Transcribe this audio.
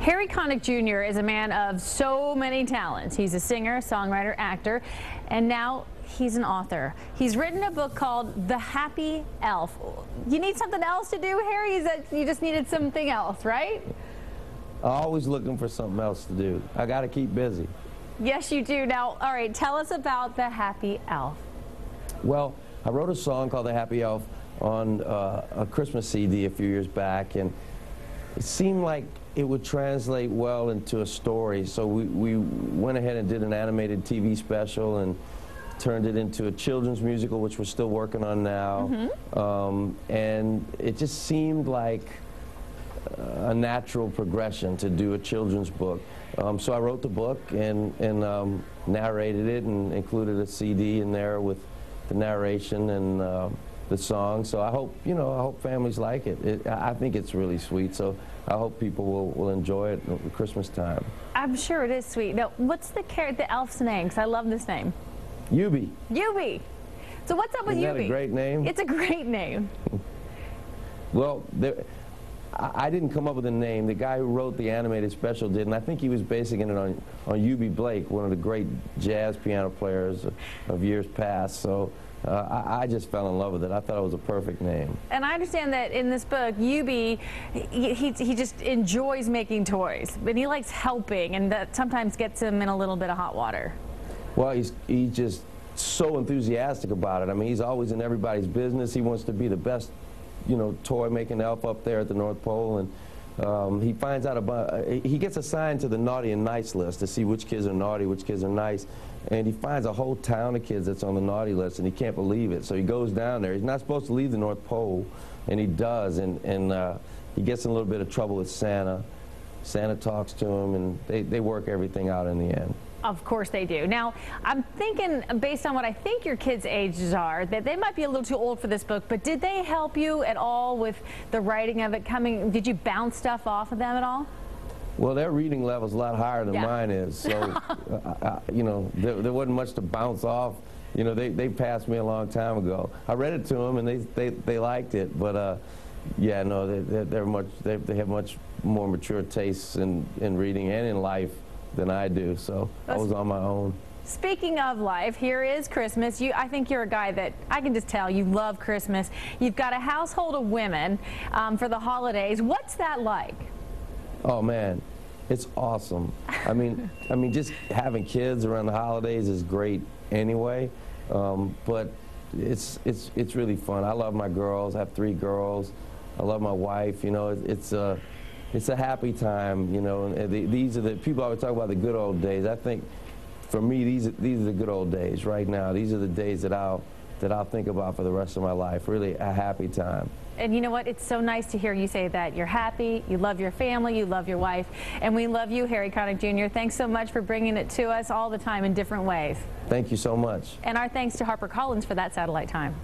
Harry Connick Jr. is a man of so many talents. He's a singer, songwriter, actor, and now he's an author. He's written a book called The Happy Elf. You need something else to do, Harry? Is that you just needed something else, right? Always looking for something else to do. I got to keep busy. Yes, you do. Now, all right, tell us about The Happy Elf. Well, I wrote a song called The Happy Elf on a Christmas CD a few years back, and it seemed like it would translate well into a story, so we went ahead and did an animated TV special and turned it into a children's musical, which we're still working on now. And it just seemed like a natural progression to do a children's book. So I wrote the book and narrated it and included a CD in there with the narration and the song. So I hope, I hope families like it. I think it's really sweet, so I hope people will enjoy it at Christmas time. I'm sure it is sweet. Now, what's the elf's name? Because I love this name. Yubi. Yubi. So what's up with Yubi? Isn't that a great name? It's a great name. Well, I didn't come up with a name. The guy who wrote the animated special did, and I think he was basing it on Yubi Blake, one of the great jazz piano players of years past. So I just fell in love with it. I thought it was a perfect name. And I understand that in this book, Yubi, he just enjoys making toys, but he likes helping, and that sometimes gets him in a little bit of hot water. Well, he's just so enthusiastic about it. I mean, he's always in everybody's business. He wants to be the best, toy-making elf up there at the North Pole, and he finds out about, he gets assigned to the naughty and nice list to see which kids are naughty, which kids are nice, and he finds a whole town of kids that's on the naughty list, and he can't believe it. So he goes down there. He's not supposed to leave the North Pole, and he does, and he gets in a little bit of trouble with Santa. Santa talks to him, and they work everything out in the end. Of course they do. Now, I'm thinking, based on what I think your kids' ages are, that they might be a little too old for this book, but did they help you at all with the writing of it coming? Did you bounce stuff off of them at all? Well, their reading level's a lot higher than mine is, so, there wasn't much to bounce off. They passed me a long time ago. I read it to them, and they liked it, but, yeah, no, they have much more mature tastes in reading and in life than I do, so I was on my own. Speaking of life, here is Christmas. I think you're a guy that I can just tell you love Christmas. You've got a household of women for the holidays. What's that like? Oh man, it's awesome. I mean, just having kids around the holidays is great anyway, but it's really fun. I love my girls. I have 3 girls. I love my wife. It's a happy time, and these are the people always talk about the good old days. I think for me, these are the good old days right now. These are the days that I'll think about for the rest of my life. Really a happy time. And you know what? It's so nice to hear you say that. You're happy, you love your family, you love your wife, and we love you, Harry Connick Jr. Thanks so much for bringing it to us all the time in different ways. Thank you so much. And our thanks to HarperCollins for that satellite time.